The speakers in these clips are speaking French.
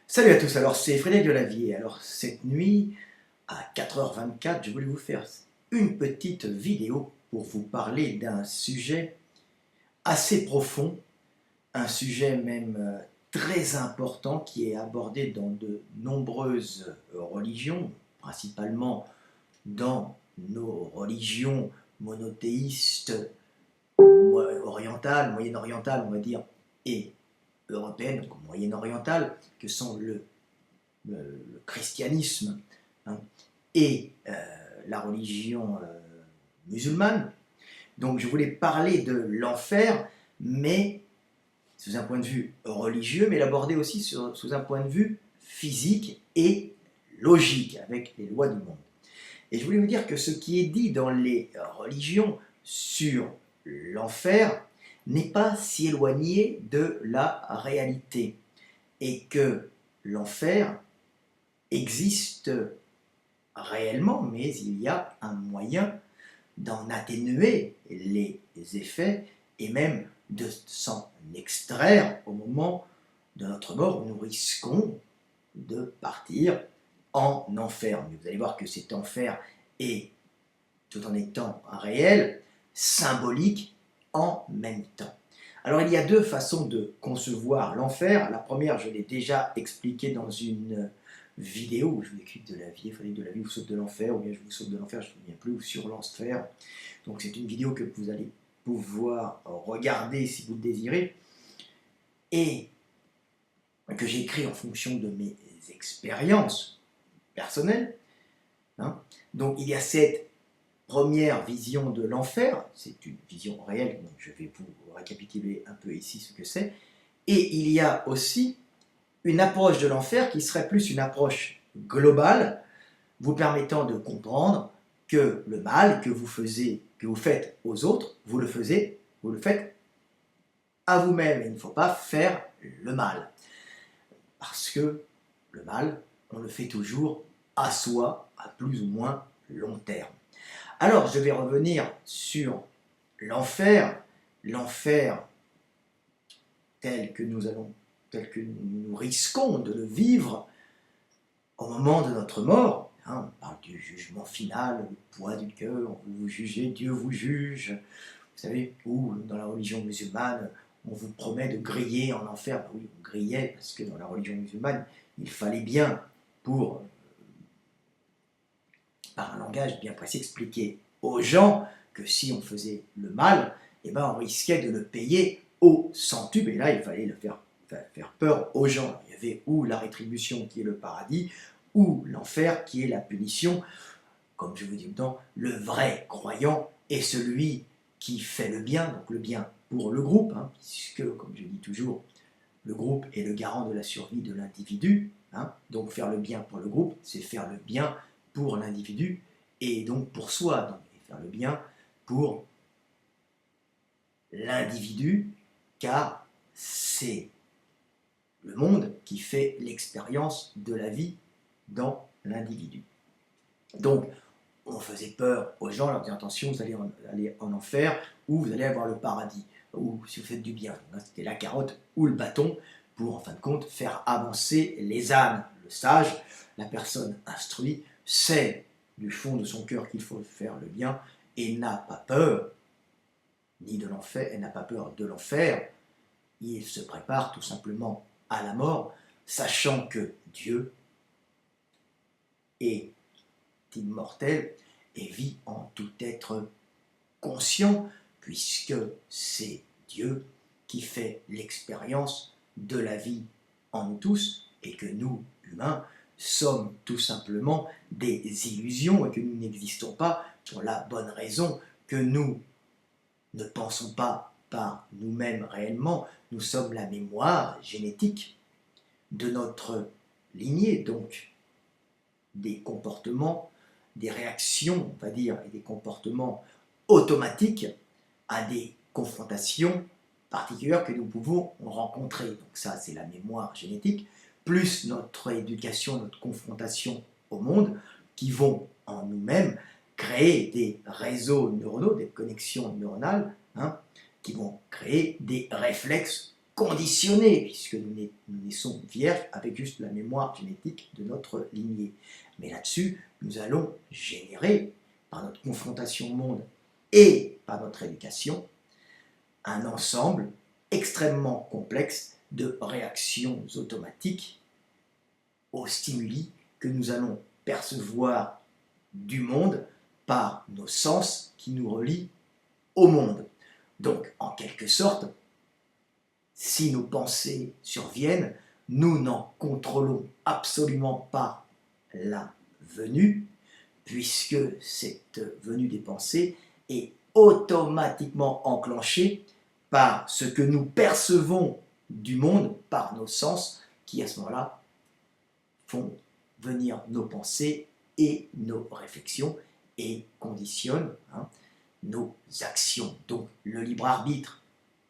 Salut à tous, alors c'est Frédéric Delavier. Alors cette nuit, à 4h24, je voulais vous faire une petite vidéo pour vous parler d'un sujet assez profond, un sujet même très important qui est abordé dans de nombreuses religions, principalement dans nos religions monothéistes orientales, moyen-orientales on va dire, et européennes, donc moyen-orientales, que sont le christianisme, hein, et la religion musulmane. Donc je voulais parler de l'enfer, mais sous un point de vue religieux, mais l'aborder aussi sous un point de vue physique et logique, avec les lois du monde. Et je voulais vous dire que ce qui est dit dans les religions sur l'enfer n'est pas si éloigné de la réalité, et que l'enfer existe réellement, mais il y a un moyen d'en atténuer les effets et même de s'en extraire au moment de notre mort où nous risquons de partir en enfer. Mais vous allez voir que cet enfer est, tout en étant réel, symbolique en même temps. Alors il y a deux façons de concevoir l'enfer. La première, je l'ai déjà expliqué dans une vidéo où je vous explique de la vie, il fallait de la vie, vous saute de l'enfer, ou bien je vous saute de l'enfer, je ne me souviens plus, ou sur l'enfer. Donc c'est une vidéo que vous allez pouvoir regarder si vous le désirez, et que j'ai écrit en fonction de mes expériences personnelles. Hein. Donc il y a cette première vision de l'enfer, c'est une vision réelle, donc je vais vous récapituler un peu ici ce que c'est, et il y a aussi une approche de l'enfer qui serait plus une approche globale, vous permettant de comprendre que le mal que vous faites aux autres, vous le faites à vous-même. Il ne faut pas faire le mal. Parce que le mal, on le fait toujours à soi, à plus ou moins long terme. Alors, je vais revenir sur l'enfer, l'enfer tel que nous risquons de le vivre au moment de notre mort. Hein, on parle du jugement final, le poids du cœur, vous vous jugez, Dieu vous juge. Vous savez, ou dans la religion musulmane, on vous promet de griller en enfer. Ben oui, on grillait parce que dans la religion musulmane, il fallait bien, par un langage bien précis, expliquer aux gens que si on faisait le mal, eh ben on risquait de le payer au centuple. Et là, il fallait le faire peur aux gens. Il y avait ou la rétribution qui est le paradis, ou l'enfer qui est la punition. Comme je vous dis tout le temps, le vrai croyant est celui qui fait le bien, donc le bien pour le groupe, hein, puisque, comme je dis toujours, le groupe est le garant de la survie de l'individu. Hein, donc faire le bien pour le groupe, c'est faire le bien pour l'individu, et donc pour soi, donc, et faire le bien pour l'individu, car c'est le monde qui fait l'expérience de la vie dans l'individu. Donc, on faisait peur aux gens, leur disant attention, vous allez aller en enfer, ou vous allez avoir le paradis, ou si vous faites du bien. C'était la carotte ou le bâton pour, en fin de compte, faire avancer les âmes. Le sage, la personne instruite, sait du fond de son cœur qu'il faut faire le bien et n'a pas peur ni de l'enfer, elle n'a pas peur de l'enfer. Il se prépare tout simplement à la mort, sachant que Dieu est immortel et vit en tout être conscient, puisque c'est Dieu qui fait l'expérience de la vie en nous tous, et que nous, humains, sommes tout simplement des illusions, et que nous n'existons pas pour la bonne raison que nous ne pensons pas par nous-mêmes réellement. Nous sommes la mémoire génétique de notre lignée, donc des comportements, des réactions, on va dire, et des comportements automatiques à des confrontations particulières que nous pouvons rencontrer. Donc ça, c'est la mémoire génétique, plus notre éducation, notre confrontation au monde, qui vont en nous-mêmes créer des réseaux neuronaux, des connexions neuronales, hein, qui vont créer des réflexes conditionnés, puisque nous naissons vierges avec juste la mémoire génétique de notre lignée. Mais là-dessus, nous allons générer, par notre confrontation au monde et par notre éducation, un ensemble extrêmement complexe de réactions automatiques aux stimuli que nous allons percevoir du monde par nos sens qui nous relient au monde. Donc, en quelque sorte, si nos pensées surviennent, nous n'en contrôlons absolument pas la venue, puisque cette venue des pensées est automatiquement enclenchée par ce que nous percevons du monde, par nos sens, qui à ce moment-là font venir nos pensées et nos réflexions et conditionnent nos actions. Donc le libre arbitre,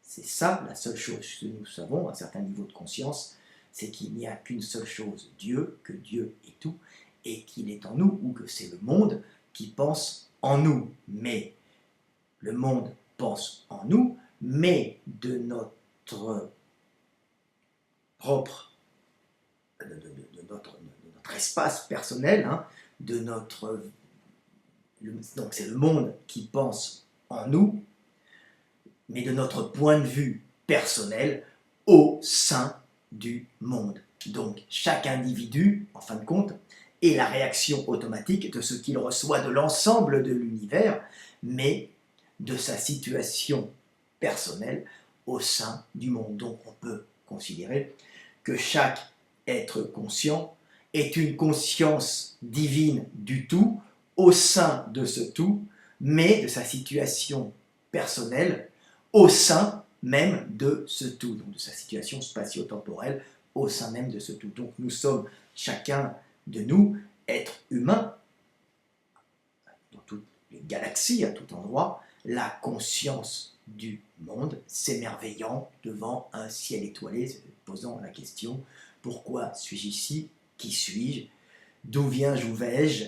c'est ça la seule chose que nous savons à un certain niveau de conscience, c'est qu'il n'y a qu'une seule chose, Dieu, que Dieu est tout, et qu'il est en nous, ou que c'est le monde qui pense en nous. Mais le monde pense en nous, mais de notre propre, de notre espace personnel, donc c'est le monde qui pense en nous, mais de notre point de vue personnel au sein du monde. Donc chaque individu, en fin de compte, est la réaction automatique de ce qu'il reçoit de l'ensemble de l'univers, mais de sa situation personnelle au sein du monde. Donc on peut considérer que chaque être conscient est une conscience divine du tout, au sein de ce tout, mais de sa situation personnelle au sein même de ce tout, donc de sa situation spatio-temporelle au sein même de ce tout. Donc nous sommes chacun de nous, êtres humains, dans toutes les galaxies, à tout endroit, la conscience du monde, s'émerveillant devant un ciel étoilé, posant la question « Pourquoi suis-je ici? Qui suis-je? D'où viens-je? Où vais-je?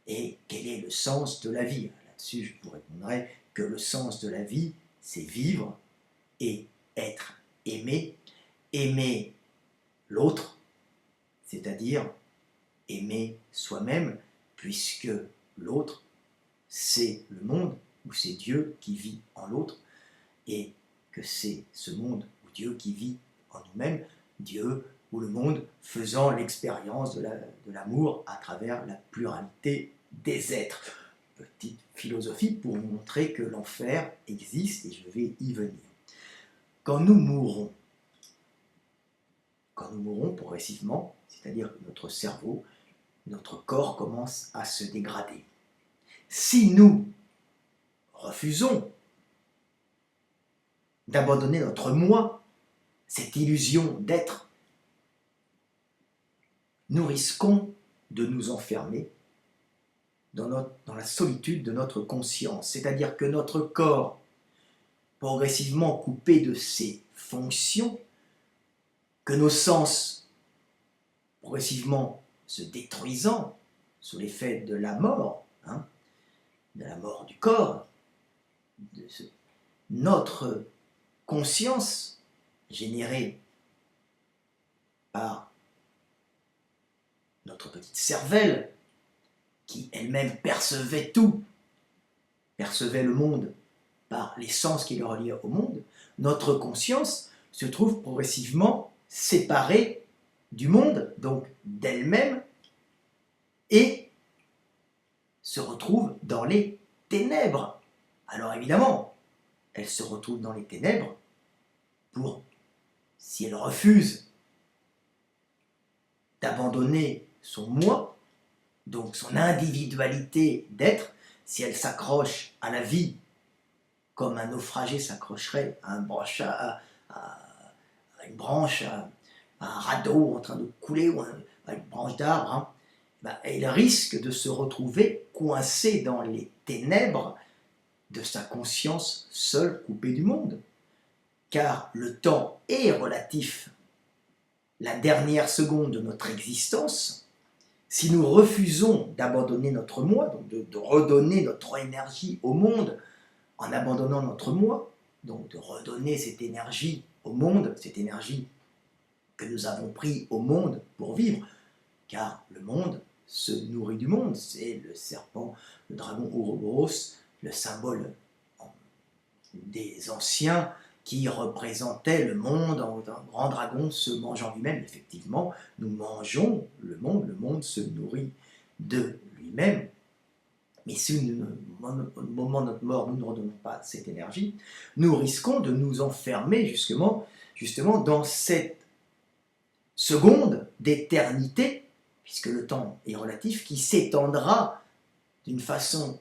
Et quel est le sens de la vie ?» Là-dessus, je vous répondrai que le sens de la vie, c'est vivre et être aimé, aimer l'autre, c'est-à-dire aimer soi-même, puisque l'autre, c'est le monde, ou c'est Dieu qui vit en l'autre, et que c'est ce monde ou Dieu qui vit en nous-mêmes, Dieu ou le monde faisant l'expérience de l'amour à travers la pluralité des êtres. Petite philosophie pour montrer que l'enfer existe, et je vais y venir. Quand nous mourrons progressivement, c'est-à-dire que notre cerveau, notre corps commence à se dégrader. Si nous refusons d'abandonner notre moi, cette illusion d'être, nous risquons de nous enfermer dans la solitude de notre conscience. C'est-à-dire que notre corps, progressivement coupé de ses fonctions, que nos sens, progressivement se détruisant sous l'effet de la mort, de la mort du corps, notre conscience générée par notre petite cervelle, qui elle-même percevait tout, percevait le monde par les sens qui le reliaient au monde, notre conscience se trouve progressivement séparée du monde, donc d'elle-même, et se retrouve dans les ténèbres. Alors évidemment, elle se retrouve dans les ténèbres si elle refuse d'abandonner son moi, donc son individualité d'être, si elle s'accroche à la vie comme un naufragé s'accrocherait à une branche, à un radeau en train de couler, ou à une branche d'arbre, elle risque de se retrouver coincée dans les ténèbres de sa conscience seule, coupée du monde. Car le temps est relatif. La dernière seconde de notre existence, si nous refusons d'abandonner notre moi, donc de redonner notre énergie au monde en abandonnant notre moi, donc de redonner cette énergie au monde, cette énergie que nous avons pris au monde pour vivre, car le monde se nourrit du monde. C'est le serpent, le dragon Ouroboros, le symbole des anciens qui représentait le monde en un grand dragon se mangeant lui-même. Effectivement, nous mangeons le monde se nourrit de lui-même. Mais si au moment de notre mort, nous ne redonnons pas cette énergie, nous risquons de nous enfermer justement dans cette seconde d'éternité, puisque le temps est relatif, qui s'étendra d'une façon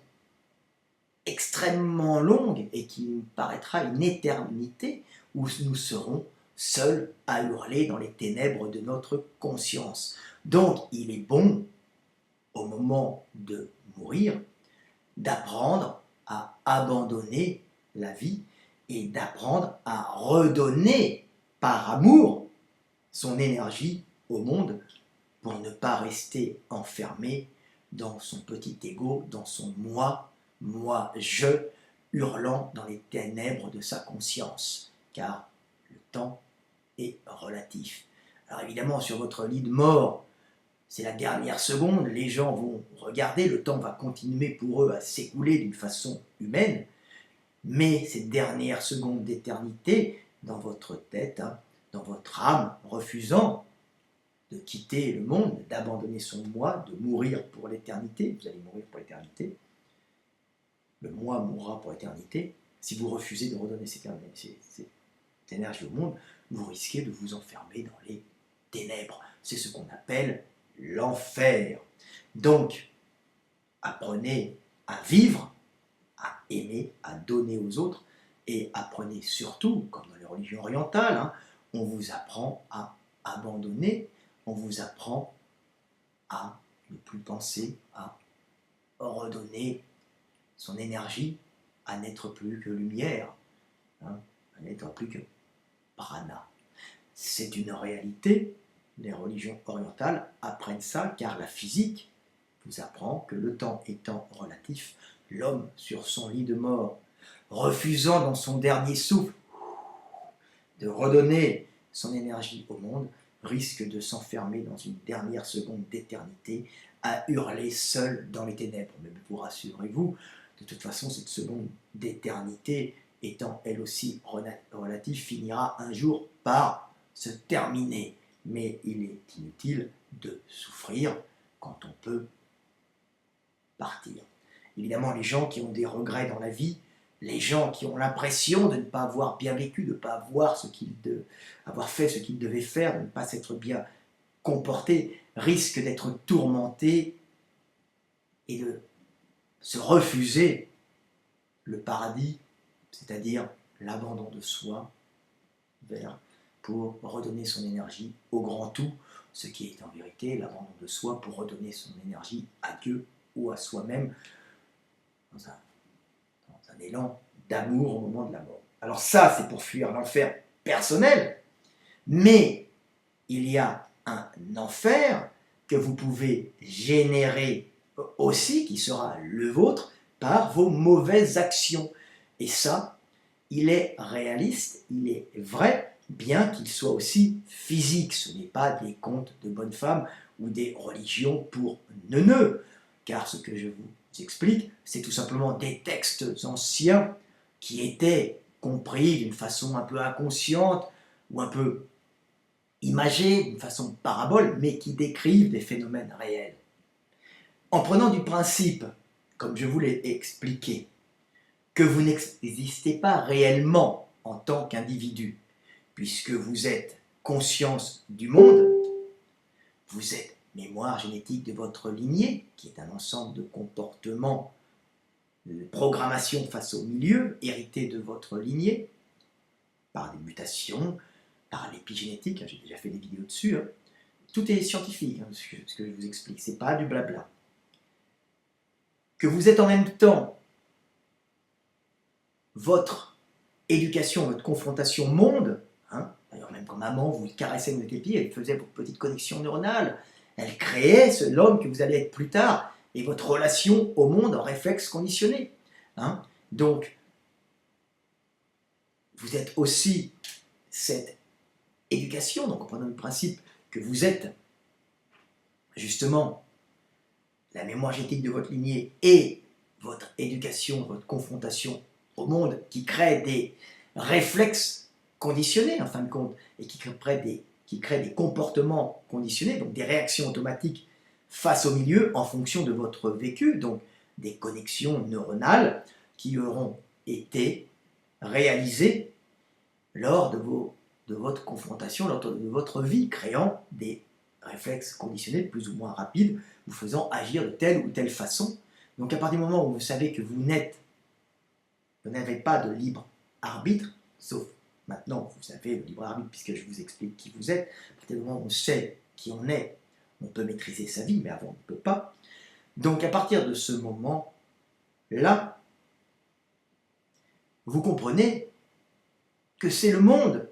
extrêmement longue et qui nous paraîtra une éternité, où nous serons seuls à hurler dans les ténèbres de notre conscience. Donc il est bon, au moment de mourir, d'apprendre à abandonner la vie et d'apprendre à redonner par amour son énergie au monde pour ne pas rester enfermé dans son petit ego, dans son moi, je, hurlant dans les ténèbres de sa conscience, car le temps est relatif. Alors évidemment, sur votre lit de mort, c'est la dernière seconde, les gens vont regarder, le temps va continuer pour eux à s'écouler d'une façon humaine, mais cette dernière seconde d'éternité, dans votre tête, dans votre âme, refusant de quitter le monde, d'abandonner son moi, de mourir pour l'éternité, vous allez mourir pour l'éternité, le moi mourra pour l'éternité, si vous refusez de redonner cette énergie au monde, vous risquez de vous enfermer dans les ténèbres. C'est ce qu'on appelle l'enfer. Donc, apprenez à vivre, à aimer, à donner aux autres, et apprenez surtout, comme dans les religions orientales, on vous apprend à abandonner, on vous apprend à ne plus penser, à redonner son énergie, à n'être plus que lumière, à n'être plus que prana. C'est une réalité, les religions orientales apprennent ça, car la physique vous apprend que le temps étant relatif, l'homme sur son lit de mort, refusant dans son dernier souffle de redonner son énergie au monde, risque de s'enfermer dans une dernière seconde d'éternité à hurler seul dans les ténèbres. Mais vous rassurez-vous, de toute façon, cette seconde d'éternité, étant elle aussi relative, finira un jour par se terminer. Mais il est inutile de souffrir quand on peut partir. Évidemment, les gens qui ont des regrets dans la vie, les gens qui ont l'impression de ne pas avoir bien vécu, de ne pas avoir fait ce qu'ils devaient faire, de ne pas s'être bien comportés, risquent d'être tourmentés et de se refuser le paradis, c'est-à-dire l'abandon de soi, pour redonner son énergie au grand tout, ce qui est en vérité l'abandon de soi pour redonner son énergie à Dieu ou à soi-même dans un élan d'amour au moment de la mort. Alors ça, c'est pour fuir l'enfer personnel, mais il y a un enfer que vous pouvez générer aussi, qui sera le vôtre, par vos mauvaises actions. Et ça, il est réaliste, il est vrai, bien qu'il soit aussi physique. Ce n'est pas des contes de bonnes femmes ou des religions pour neuneux, car ce que je vous explique, c'est tout simplement des textes anciens qui étaient compris d'une façon un peu inconsciente ou un peu imagée, d'une façon parabole, mais qui décrivent des phénomènes réels. En prenant du principe, comme je vous l'ai expliqué, que vous n'existez pas réellement en tant qu'individu, puisque vous êtes conscience du monde, vous êtes mémoire génétique de votre lignée, qui est un ensemble de comportements, de programmation face au milieu, hérité de votre lignée, par des mutations, par l'épigénétique, j'ai déjà fait des vidéos dessus, tout est scientifique, ce que je vous explique, c'est pas du blabla. Que vous êtes en même temps votre éducation, votre confrontation monde, d'ailleurs même quand maman vous caressait avec les pieds, elle faisait vos petites connexions neuronales, elle créait l'homme que vous allez être plus tard, et votre relation au monde en réflexe conditionné. Donc, vous êtes aussi cette éducation, donc en prenant le principe que vous êtes justement la mémoire génétique de votre lignée et votre éducation, votre confrontation au monde qui crée des réflexes conditionnés en fin de compte et qui crée des comportements conditionnés, donc des réactions automatiques face au milieu en fonction de votre vécu, donc des connexions neuronales qui auront été réalisées lors de votre confrontation, lors de votre vie, créant des réflexes conditionnés plus ou moins rapides, vous faisant agir de telle ou telle façon. Donc à partir du moment où vous savez que vous n'avez pas de libre arbitre, sauf maintenant vous avez le libre arbitre puisque je vous explique qui vous êtes, à partir du moment où on sait qui on est, on peut maîtriser sa vie, mais avant on ne peut pas. Donc à partir de ce moment-là, vous comprenez que c'est le monde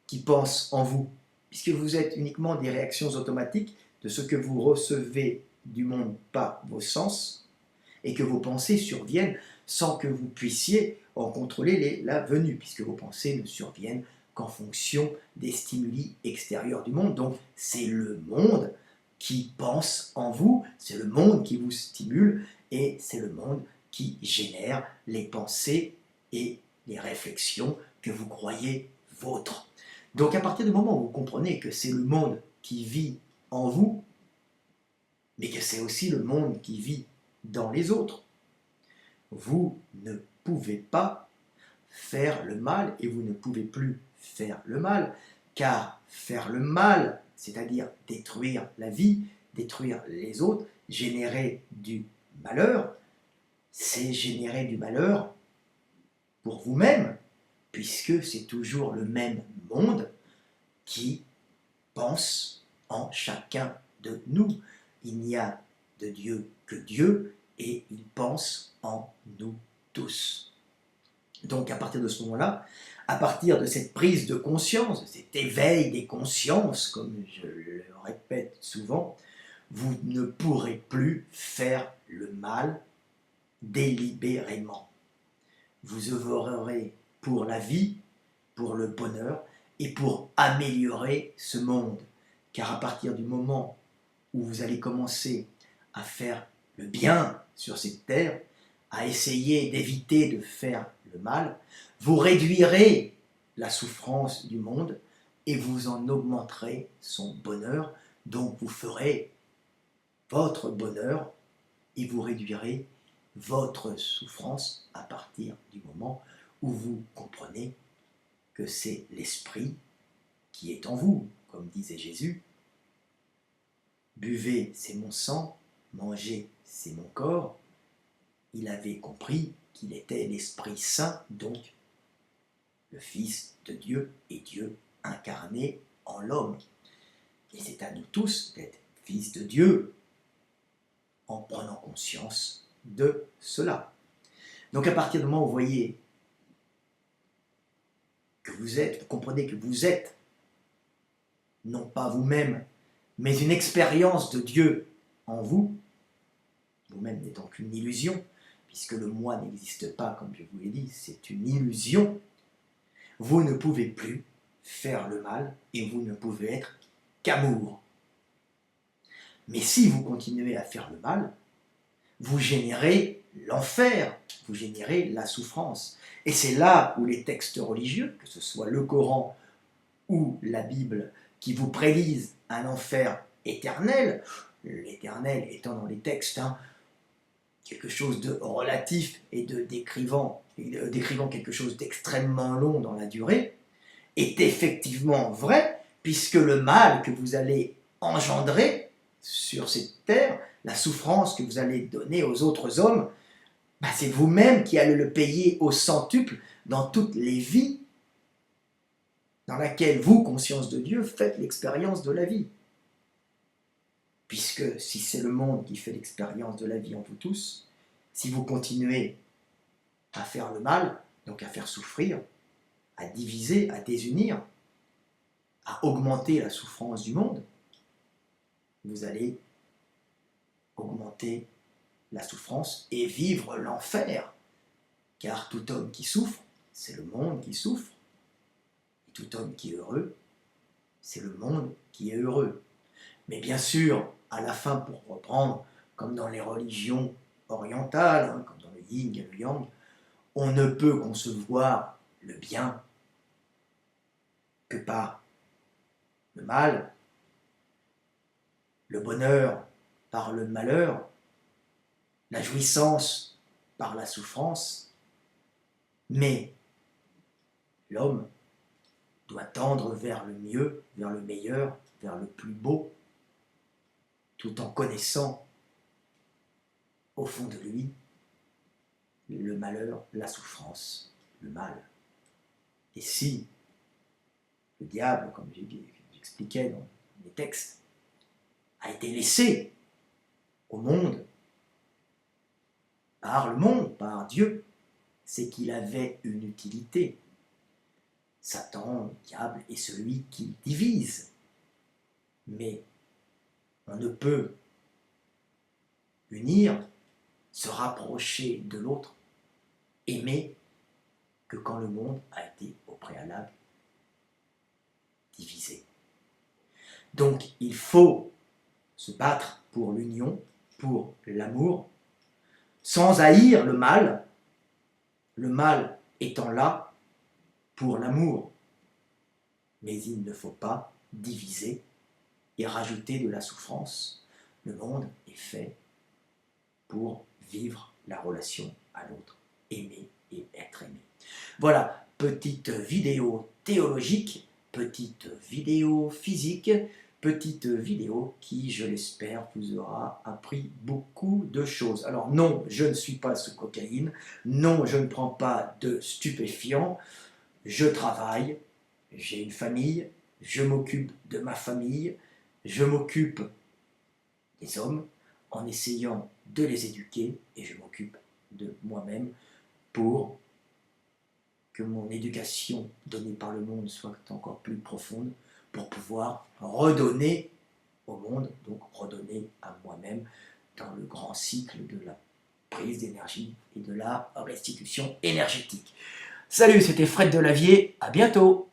qui pense en vous, puisque vous êtes uniquement des réactions automatiques de ce que vous recevez du monde par vos sens, et que vos pensées surviennent sans que vous puissiez en contrôler la venue, puisque vos pensées ne surviennent qu'en fonction des stimuli extérieurs du monde. Donc c'est le monde qui pense en vous, c'est le monde qui vous stimule, et c'est le monde qui génère les pensées et les réflexions que vous croyez vôtres. Donc à partir du moment où vous comprenez que c'est le monde qui vit en vous, mais que c'est aussi le monde qui vit dans les autres, vous ne pouvez pas faire le mal et vous ne pouvez plus faire le mal, car faire le mal, c'est-à-dire détruire la vie, détruire les autres, générer du malheur, c'est générer du malheur pour vous-même, puisque c'est toujours le même monde qui pense en chacun de nous. Il n'y a de Dieu que Dieu, et il pense en nous tous. Donc à partir de ce moment-là, à partir de cette prise de conscience, de cet éveil des consciences, comme je le répète souvent, vous ne pourrez plus faire le mal délibérément. Vous œuvrerez pour la vie, pour le bonheur et pour améliorer ce monde. Car à partir du moment où vous allez commencer à faire le bien sur cette terre, à essayer d'éviter de faire le mal, vous réduirez la souffrance du monde et vous en augmenterez son bonheur. Donc vous ferez votre bonheur et vous réduirez votre souffrance à partir du moment où vous comprenez que c'est l'esprit qui est en vous, comme disait Jésus. Buvez, c'est mon sang, mangez, c'est mon corps. Il avait compris qu'il était l'Esprit Saint, donc le Fils de Dieu et Dieu incarné en l'homme. Et c'est à nous tous d'être fils de Dieu en prenant conscience de cela. Donc à partir du moment où vous voyez que vous êtes, vous comprenez que vous êtes, non pas vous-même, mais une expérience de Dieu en vous, vous-même n'étant qu'une illusion, puisque le moi n'existe pas, comme je vous l'ai dit, c'est une illusion, vous ne pouvez plus faire le mal et vous ne pouvez être qu'amour. Mais si vous continuez à faire le mal, vous générez l'enfer, vous générez la souffrance. Et c'est là où les textes religieux, que ce soit le Coran ou la Bible, qui vous prédisent un enfer éternel, l'éternel étant dans les textes quelque chose de relatif et de décrivant quelque chose d'extrêmement long dans la durée, est effectivement vrai, puisque le mal que vous allez engendrer sur cette terre, la souffrance que vous allez donner aux autres hommes, c'est vous-même qui allez le payer au centuple dans toutes les vies dans laquelle vous, conscience de Dieu, faites l'expérience de la vie. Puisque si c'est le monde qui fait l'expérience de la vie en vous tous, si vous continuez à faire le mal, donc à faire souffrir, à diviser, à désunir, à augmenter la souffrance du monde, vous allez augmenter la souffrance et vivre l'enfer. Car tout homme qui souffre, c'est le monde qui souffre. Et tout homme qui est heureux, c'est le monde qui est heureux. Mais bien sûr, à la fin, pour reprendre, comme dans les religions orientales, hein, comme dans le yin et le yang, on ne peut concevoir le bien que par le mal, le bonheur par le malheur, la jouissance par la souffrance, mais l'homme doit tendre vers le mieux, vers le meilleur, vers le plus beau, tout en connaissant au fond de lui le malheur, la souffrance, le mal. Et si le diable, comme j'expliquais dans les textes, a été laissé au monde, par Dieu, c'est qu'il avait une utilité. Satan, le diable, est celui qui divise. Mais on ne peut unir, se rapprocher de l'autre, aimer, que quand le monde a été au préalable divisé. Donc il faut se battre pour l'union, pour l'amour, sans haïr le mal étant là pour l'amour. Mais il ne faut pas diviser et rajouter de la souffrance. Le monde est fait pour vivre la relation à l'autre, aimer et être aimé. Voilà, petite vidéo théologique, petite vidéo physique, petite vidéo qui, je l'espère, vous aura appris beaucoup de choses. Alors non, je ne suis pas sous cocaïne, non, je ne prends pas de stupéfiants, je travaille, j'ai une famille, je m'occupe de ma famille, je m'occupe des hommes en essayant de les éduquer et je m'occupe de moi-même pour que mon éducation donnée par le monde soit encore plus profonde pour pouvoir redonner au monde, donc redonner à moi-même dans le grand cycle de la prise d'énergie et de la restitution énergétique. Salut, c'était Fred Delavier, à bientôt!